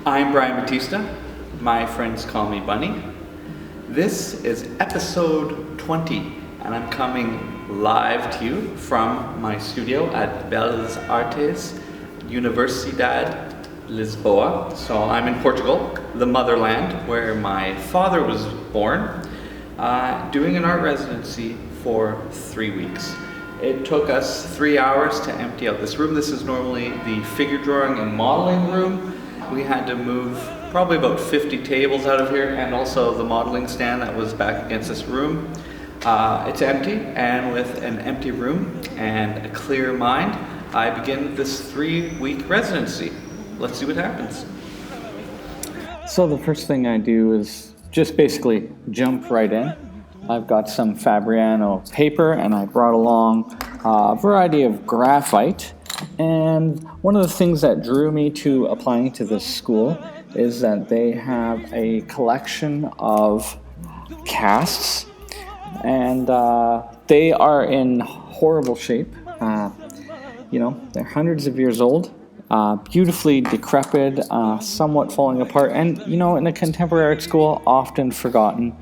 I'm Brian Batista. My friends call me Bunny. This is episode 20, and I'm coming live to you from my studio at belas-artes, Universidade de Lisboa. So I'm in Portugal, the motherland, where my father was born, doing an art residency for 3 weeks. It took us 3 hours to empty out this room. This is normally the figure drawing and modeling room. We had to move probably about 50 tables out of here, and also the modeling stand that was back against this room. It's empty, and with an empty room and a clear mind, I begin this 3-week residency. Let's see what happens. So the first thing I do is just basically jump right in. I've got some Fabriano paper, and I brought along a variety of graphite. And one of the things that drew me to applying to this school is that they have a collection of casts, and they are in horrible shape. They're hundreds of years old, beautifully decrepit, somewhat falling apart, and in a contemporary art school, often forgotten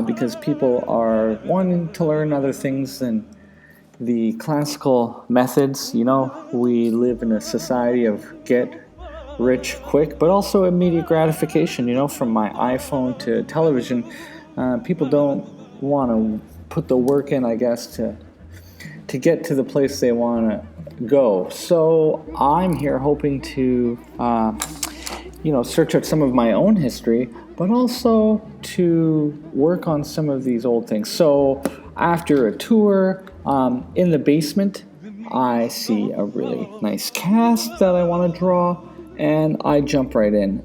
because people are wanting to learn other things than the classical methods. We live in a society of get rich quick, but also immediate gratification. From my iPhone to television, people don't want to put the work in, I guess, to get to the place they want to go. So I'm here hoping to, search out some of my own history, but also to work on some of these old things. So after a tour, in the basement, I see a really nice cast that I want to draw, and I jump right in.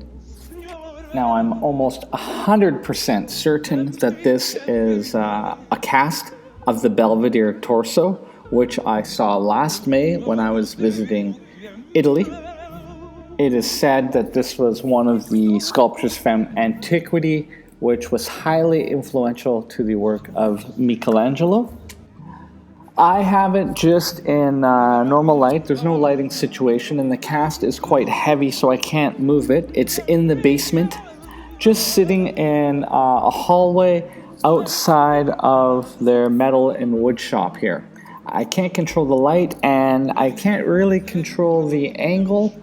Now, I'm almost 100% certain that this is a cast of the Belvedere torso, which I saw last May when I was visiting Italy. It is said that this was one of the sculptures from antiquity, which was highly influential to the work of Michelangelo. I have it just in normal light. There's no lighting situation, and the cast is quite heavy, so I can't move it. It's in the basement, just sitting in a hallway outside of their metal and wood shop here. I can't control the light, and I can't really control the angle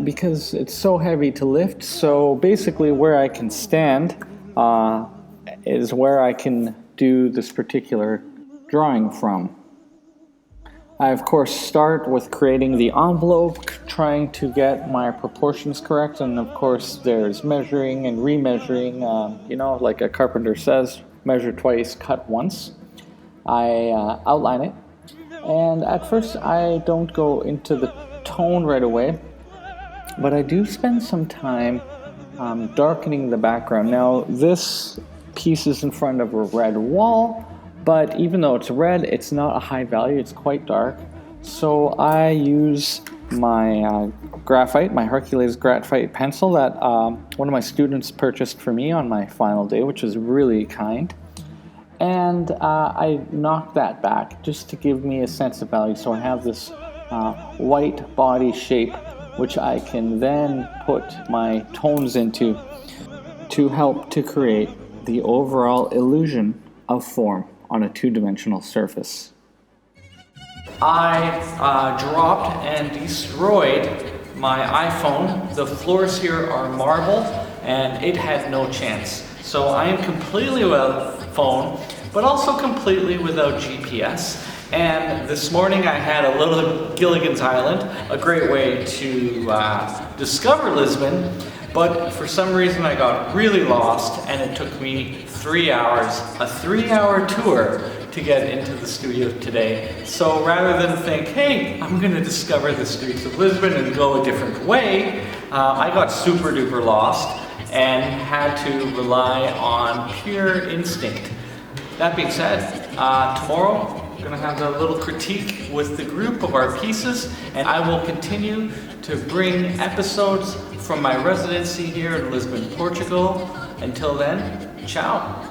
because it's so heavy to lift. So basically where I can stand is where I can do this particular drawing from. I, of course, start with creating the envelope, trying to get my proportions correct, and of course there's measuring and remeasuring, like a carpenter says, measure twice, cut once. I outline it, and at first I don't go into the tone right away, but I do spend some time darkening the background. Now, this piece is in front of a red wall, but even though it's red, it's not a high value, it's quite dark. So I use my graphite, my Hercules graphite pencil that one of my students purchased for me on my final day, which was really kind. And I knock that back just to give me a sense of value. So I have this white body shape, which I can then put my tones into to help to create the overall illusion of form on a two-dimensional surface. I dropped and destroyed my iPhone. The floors here are marble, and it had no chance. So I am completely without phone, but also completely without GPS. And this morning I had a little Gilligan's Island, a great way to discover Lisbon, but for some reason I got really lost, and it took me 3 hours, a 3-hour tour to get into the studio today. So rather than think, hey, I'm gonna discover the streets of Lisbon and go a different way, I got super duper lost and had to rely on pure instinct. That being said, tomorrow I'm going to have a little critique with the group of our pieces, and I will continue to bring episodes from my residency here in Lisbon, Portugal. Until then, ciao.